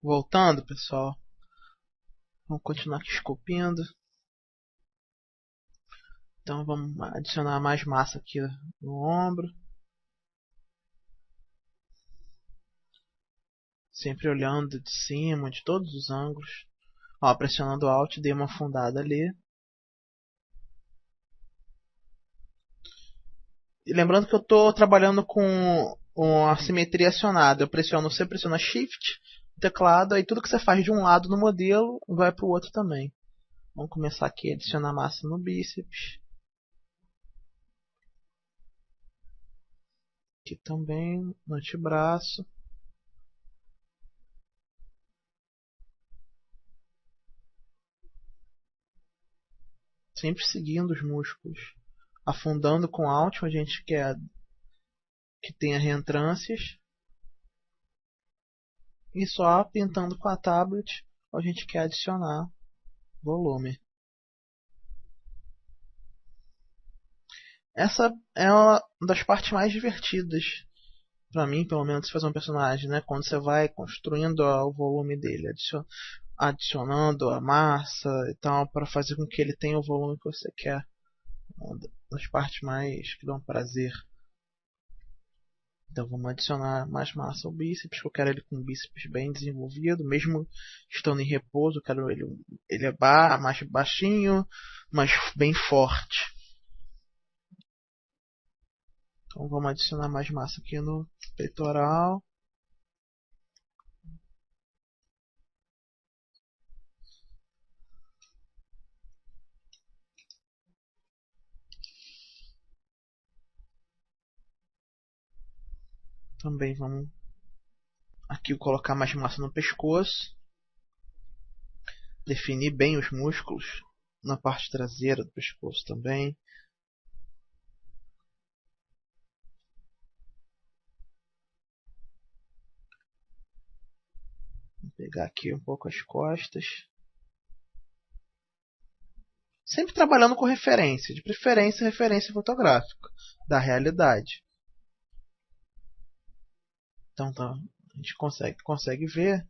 Voltando, pessoal. Vamos continuar aqui esculpindo. Então vamos adicionar mais massa aqui no ombro. Sempre olhando de cima, de todos os ângulos. Ó, pressionando Alt, dei uma afundada ali. E lembrando que eu estou trabalhando com a simetria acionada. Você pressiona Shift, teclado, aí tudo que você faz de um lado no modelo vai para o outro também. Vamos começar aqui a adicionar massa no bíceps. Aqui também, no antebraço. Sempre seguindo os músculos. Afundando com Alt, a gente quer que tenha reentrâncias. E só pintando com a tablet, a gente quer adicionar volume. Essa é uma das partes mais divertidas, para mim, pelo menos, de fazer um personagem, né? Quando você vai construindo o volume dele, adicionando a massa e tal, para fazer com que ele tenha o volume que você quer. Uma das partes mais que dão prazer. Então vamos adicionar mais massa ao bíceps, que eu quero ele com o bíceps bem desenvolvido, mesmo estando em repouso, eu quero ele mais baixinho, mas bem forte. Então vamos adicionar mais massa aqui no peitoral. Também vamos aqui colocar mais massa no pescoço. Definir bem os músculos na parte traseira do pescoço também. Vou pegar aqui um pouco as costas. Sempre trabalhando com referência, de preferência referência fotográfica da realidade. Então tá, a gente consegue ver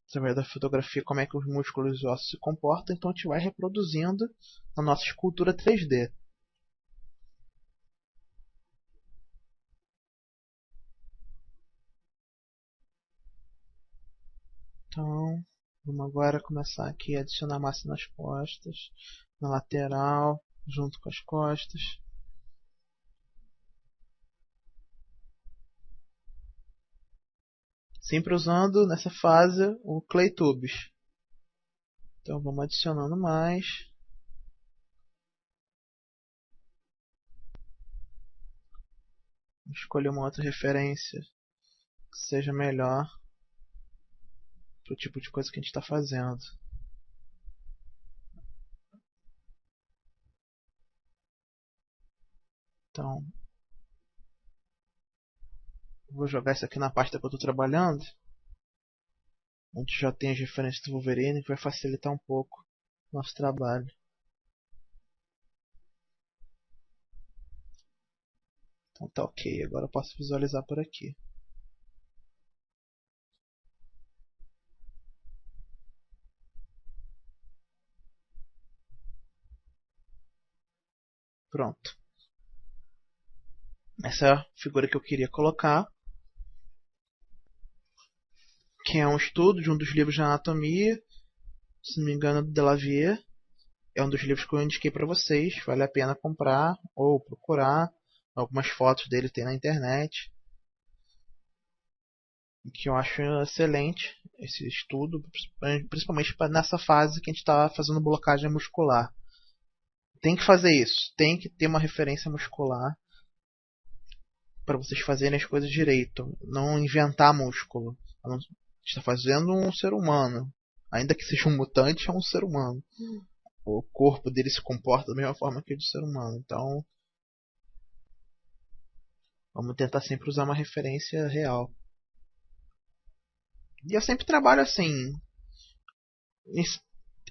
através da fotografia como é que os músculos e os ossos se comportam, então a gente vai reproduzindo na nossa escultura 3D. Então, vamos agora começar aqui a adicionar massa nas costas, na lateral, junto com as costas. Sempre usando nessa fase o Clay Tubes. Então vamos adicionando mais. Escolher uma outra referência que seja melhor para o tipo de coisa que a gente está fazendo. Então, vou jogar isso aqui na pasta que eu estou trabalhando, onde já tem as referências do Wolverine, que vai facilitar um pouco o nosso trabalho. Então tá ok, agora eu posso visualizar por aqui. Pronto. Essa é a figura que eu queria colocar, que é um estudo de um dos livros de anatomia, se não me engano, do Delavier. É um dos livros que eu indiquei para vocês, vale a pena comprar ou procurar. Algumas fotos dele tem na internet, que eu acho excelente esse estudo, principalmente nessa fase que a gente está fazendo blocagem muscular. Tem que fazer isso, tem que ter uma referência muscular para vocês fazerem as coisas direito, não inventar músculo. A gente está fazendo um ser humano, ainda que seja um mutante, é um ser humano. O corpo dele se comporta da mesma forma que o do ser humano, então vamos tentar sempre usar uma referência real. E eu sempre trabalho assim.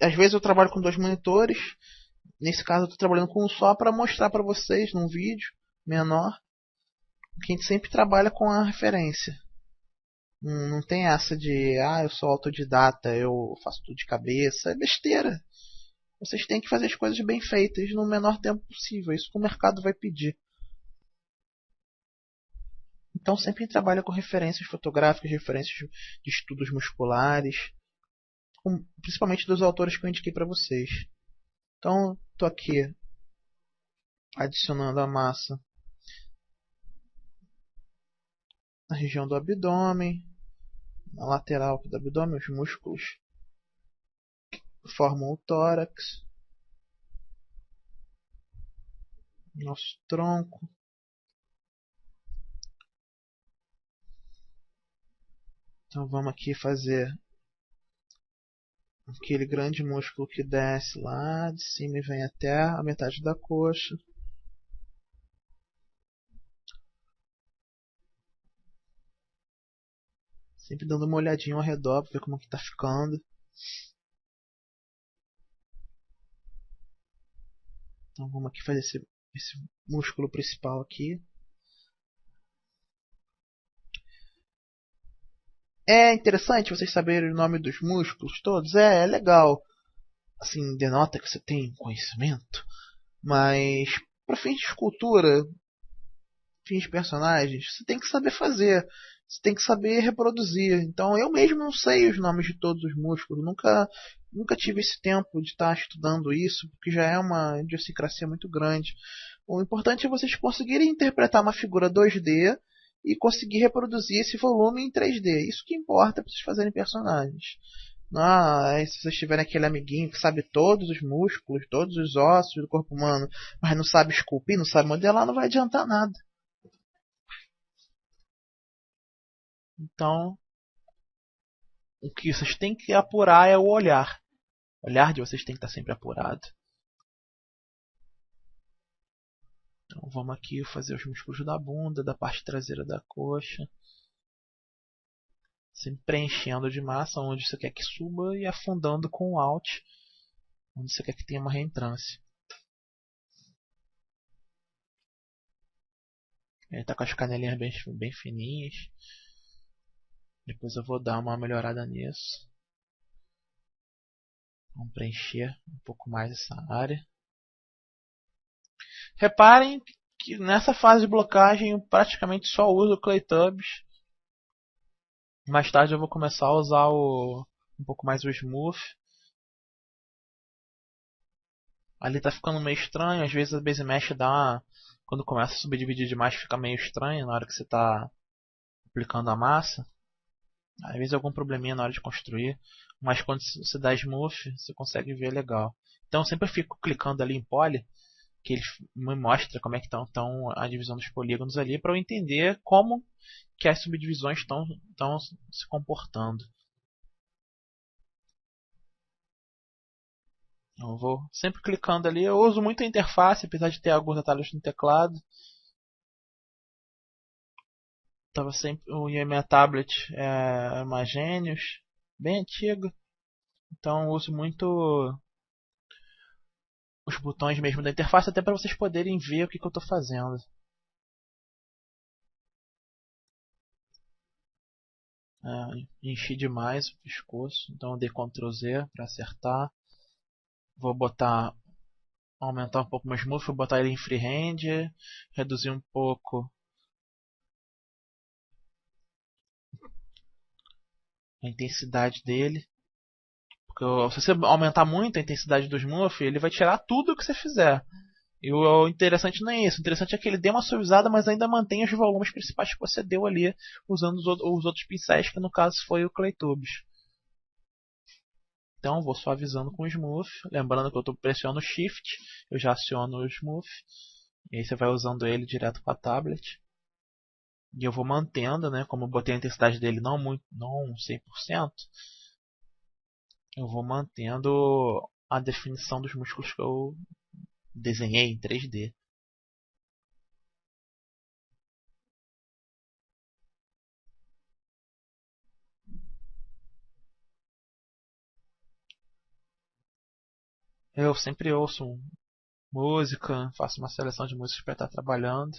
Às vezes eu trabalho com dois monitores. Nesse caso eu estou trabalhando com um só para mostrar para vocês num vídeo menor que a gente sempre trabalha com a referência. Não tem essa de, eu sou autodidata, eu faço tudo de cabeça. É besteira. Vocês têm que fazer as coisas bem feitas no menor tempo possível. Isso que o mercado vai pedir. Então sempre trabalha com referências fotográficas, referências de estudos musculares, principalmente dos autores que eu indiquei para vocês. Então estou aqui adicionando a massa na região do abdômen, na lateral do abdômen, os músculos formam o tórax, nosso tronco. Então vamos aqui fazer aquele grande músculo que desce lá de cima e vem até a metade da coxa. Sempre dando uma olhadinha ao redor para ver como que tá ficando. Então vamos aqui fazer esse músculo principal aqui. É interessante vocês saberem o nome dos músculos todos. É legal. Assim, denota que você tem conhecimento. Mas, para fins de escultura, fins de personagens, você tem que saber fazer. Você tem que saber reproduzir. Então, eu mesmo não sei os nomes de todos os músculos. Nunca tive esse tempo de estar estudando isso, porque já é uma idiosincrasia muito grande. O importante é vocês conseguirem interpretar uma figura 2D e conseguir reproduzir esse volume em 3D. Isso que importa para vocês fazerem personagens. Se vocês tiverem aquele amiguinho que sabe todos os músculos, todos os ossos do corpo humano, mas não sabe esculpir, não sabe modelar, não vai adiantar nada. Então, o que vocês têm que apurar é o olhar. O olhar de vocês tem que estar sempre apurado. Então, vamos aqui fazer os músculos da bunda, da parte traseira da coxa. Sempre preenchendo de massa onde você quer que suba e afundando com o Alt onde você quer que tenha uma reentrância. Ele está com as canelinhas bem fininhas. Depois eu vou dar uma melhorada nisso. Vamos preencher um pouco mais essa área. Reparem que nessa fase de blocagem eu praticamente só uso o Claytubs. Mais tarde eu vou começar a usar um pouco mais o Smooth. Ali tá ficando meio estranho, às vezes a Base Mesh quando começa a subdividir demais fica meio estranho na hora que você está aplicando a massa. Às vezes algum probleminha na hora de construir, mas quando você dá Smooth você consegue ver legal. Então eu sempre fico clicando ali em Poly, que ele me mostra como é que estão a divisão dos polígonos ali, para eu entender como que as subdivisões estão se comportando. Eu vou sempre clicando ali. Eu uso muito a interface, apesar de ter alguns atalhos no teclado. Tava sempre, a minha tablet é uma Genius, bem antiga. Então eu uso muito os botões mesmo da interface, até para vocês poderem ver o que eu estou fazendo. Enchi demais o pescoço, então eu dei Ctrl Z para acertar. Vou aumentar um pouco meu smooth, vou botar ele em freehand, reduzir um pouco a intensidade dele. Porque se você aumentar muito a intensidade do smooth, ele vai tirar tudo que você fizer. E o interessante não é isso. O interessante é que ele dê uma suavizada, mas ainda mantém os volumes principais que você deu ali, usando os outros pincéis, que no caso foi o Claytubes. Então vou suavizando com o Smooth. Lembrando que eu estou pressionando o Shift, eu já aciono o Smooth. E aí você vai usando ele direto com a tablet. E eu vou mantendo, né? Como eu botei a intensidade dele não 100%, eu vou mantendo a definição dos músculos que eu desenhei em 3D. Eu sempre ouço música, faço uma seleção de músicas para estar trabalhando.